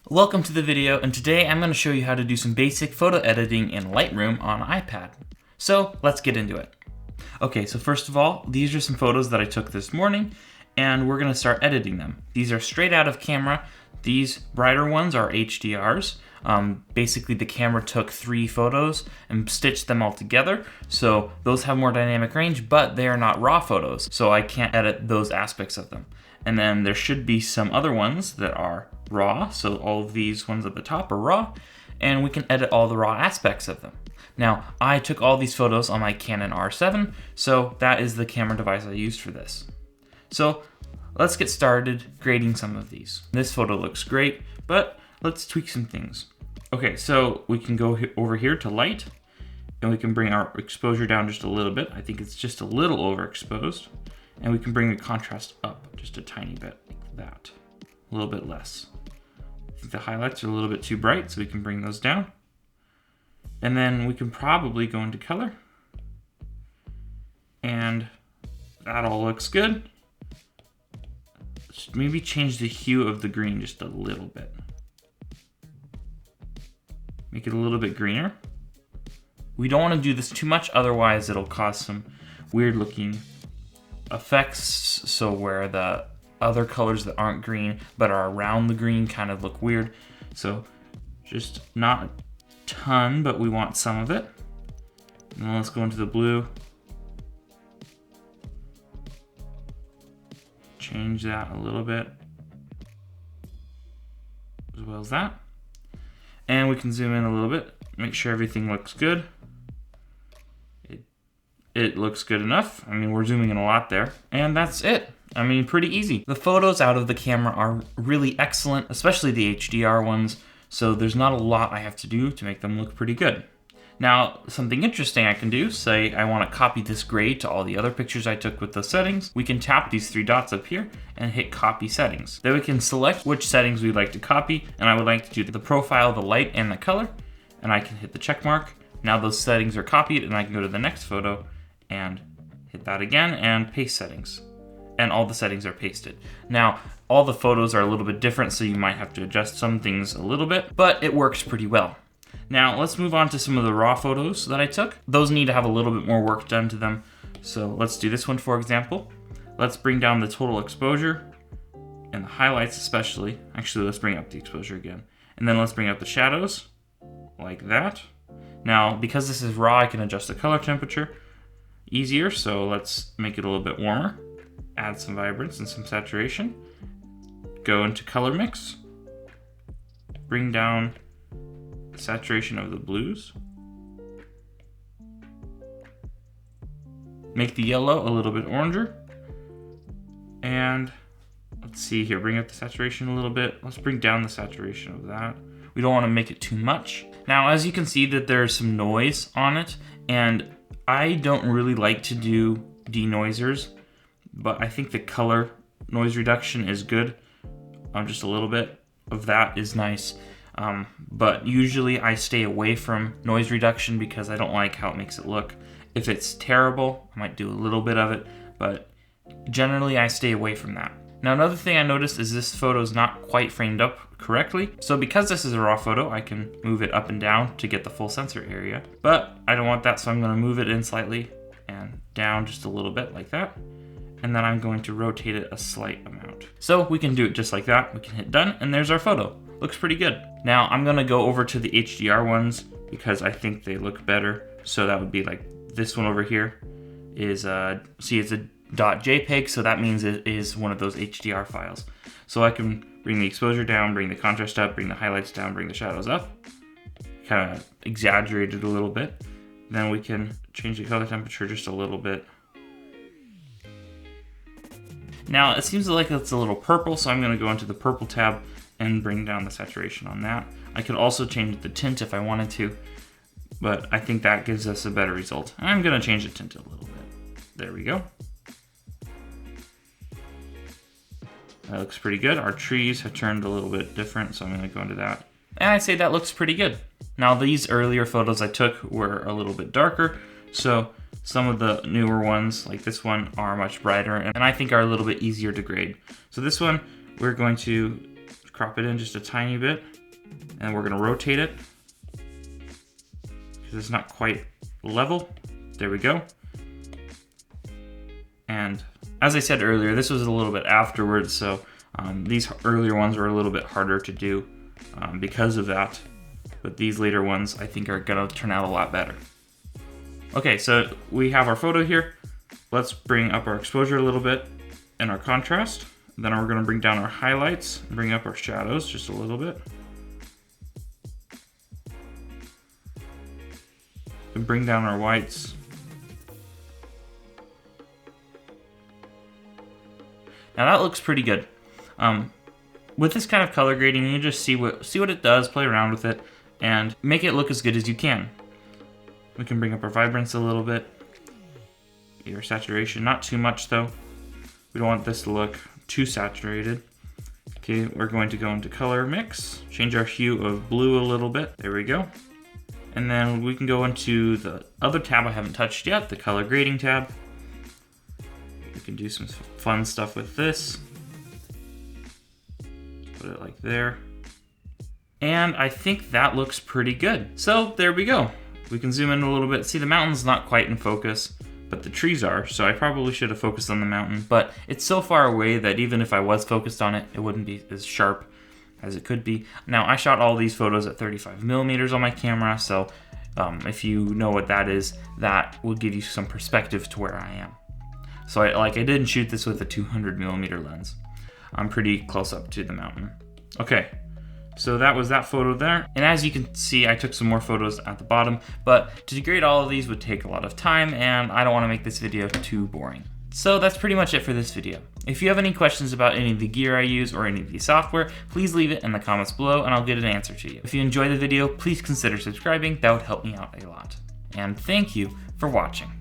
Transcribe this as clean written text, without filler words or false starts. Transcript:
Welcome to the video, and today I'm going to show you how to do some basic photo editing in Lightroom on iPad. So let's get into it. Okay, so first of all, these are some photos that I took this morning, and we're going to start editing them. These are straight out of camera. These brighter ones are HDRs. Basically the camera took 3 photos and stitched them all together, so those have more dynamic range, but they are not raw photos, so I can't edit those aspects of them. And then there should be some other ones that are raw, so all of these ones at the top are raw, and we can edit all the raw aspects of them. Now, I took all these photos on my Canon R7, so that is the camera device I used for this. So let's get started grading some of these. This photo looks great, but let's tweak some things. Okay, so we can go over here to light, and we can bring our exposure down just a little bit. I think it's just a little overexposed. And we can bring the contrast up just a tiny bit, like that. A little bit less. I think the highlights are a little bit too bright, so we can bring those down. And then we can probably go into color. And that all looks good. Just maybe change the hue of the green just a little bit. Make it a little bit greener. We don't want to do this too much, otherwise it'll cause some weird looking effects, so where the other colors that aren't green but are around the green kind of look weird. So just not a ton, but we want some of it. And then let's go into the blue. Change that a little bit, as well as that. And we can zoom in a little bit, make sure everything looks good. It looks good enough. I mean, we're zooming in a lot there. And that's it. I mean, pretty easy. The photos out of the camera are really excellent, especially the HDR ones, so there's not a lot I have to do to make them look pretty good. Now, something interesting I can do, say I want to copy this grade to all the other pictures I took with the settings, we can tap these 3 dots up here and hit copy settings. Then we can select which settings we'd like to copy, and I would like to do the profile, the light, and the color, and I can hit the check mark. Now those settings are copied, and I can go to the next photo and hit that again and paste settings. And all the settings are pasted. Now, all the photos are a little bit different, so you might have to adjust some things a little bit, but it works pretty well. Now, let's move on to some of the raw photos that I took. Those need to have a little bit more work done to them. So let's do this one, for example. Let's bring down the total exposure and the highlights especially. Actually, let's bring up the exposure again. And then let's bring up the shadows like that. Now, because this is raw, I can adjust the color temperature easier, so let's make it a little bit warmer. Add some vibrance and some saturation. Go into color mix. Bring down the saturation of the blues. Make the yellow a little bit oranger. And let's see here, bring up the saturation a little bit. Let's bring down the saturation of that. We don't want to make it too much. Now, as you can see that there's some noise on it, and I don't really like to do denoisers, but I think the color noise reduction is good. Just a little bit of that is nice. But usually I stay away from noise reduction because I don't like how it makes it look. If it's terrible, I might do a little bit of it, but generally I stay away from that. Now, another thing I noticed is this photo is not quite framed up correctly. So because this is a raw photo, I can move it up and down to get the full sensor area. But I don't want that, so I'm going to move it in slightly and down just a little bit like that. And then I'm going to rotate it a slight amount. So we can do it just like that. We can hit done, and there's our photo. Looks pretty good. Now I'm going to go over to the HDR ones because I think they look better. So that would be like this one over here is, see, it's a .jpeg, so that means it is one of those HDR files. So I can bring the exposure down, bring the contrast up, bring the highlights down, bring the shadows up. Kind of exaggerate it a little bit. Then we can change the color temperature just a little bit. Now it seems like it's a little purple, so I'm going to go into the purple tab and bring down the saturation on that. I could also change the tint if I wanted to, but I think that gives us a better result. I'm going to change the tint a little bit. There we go. That looks pretty good. Our trees have turned a little bit different, so I'm going to go into that. And I'd say that looks pretty good. Now, these earlier photos I took were a little bit darker, so some of the newer ones, like this one, are much brighter, and I think are a little bit easier to grade. So this one, we're going to crop it in just a tiny bit, and we're gonna rotate it because it's not quite level. There we go. And as I said earlier, this was a little bit afterwards, so these earlier ones were a little bit harder to do because of that. But these later ones I think are gonna turn out a lot better. Okay, so we have our photo here. Let's bring up our exposure a little bit and our contrast. Then we're gonna bring down our highlights, bring up our shadows just a little bit. And bring down our whites. Now that looks pretty good. With this kind of color grading, you just see what it does, play around with it, and make it look as good as you can. We can bring up our vibrance a little bit. Your saturation, not too much though. We don't want this to look too saturated. Okay, we're going to go into color mix, change our hue of blue a little bit. There we go. And then we can go into the other tab I haven't touched yet, the color grading tab. We can do some fun stuff with this. Put it like there. And I think that looks pretty good. So there we go. We can zoom in a little bit. See, the mountain's not quite in focus, but the trees are, so I probably should have focused on the mountain, but it's so far away that even if I was focused on it, it wouldn't be as sharp as it could be. Now, I shot all these photos at 35mm on my camera, so if you know what that is, that will give you some perspective to where I am. So I didn't shoot this with a 200mm lens. I'm pretty close up to the mountain. Okay. So that was that photo there. And as you can see, I took some more photos at the bottom, but to grade all of these would take a lot of time, and I don't want to make this video too boring. So that's pretty much it for this video. If you have any questions about any of the gear I use or any of the software, please leave it in the comments below and I'll get an answer to you. If you enjoyed the video, please consider subscribing. That would help me out a lot. And thank you for watching.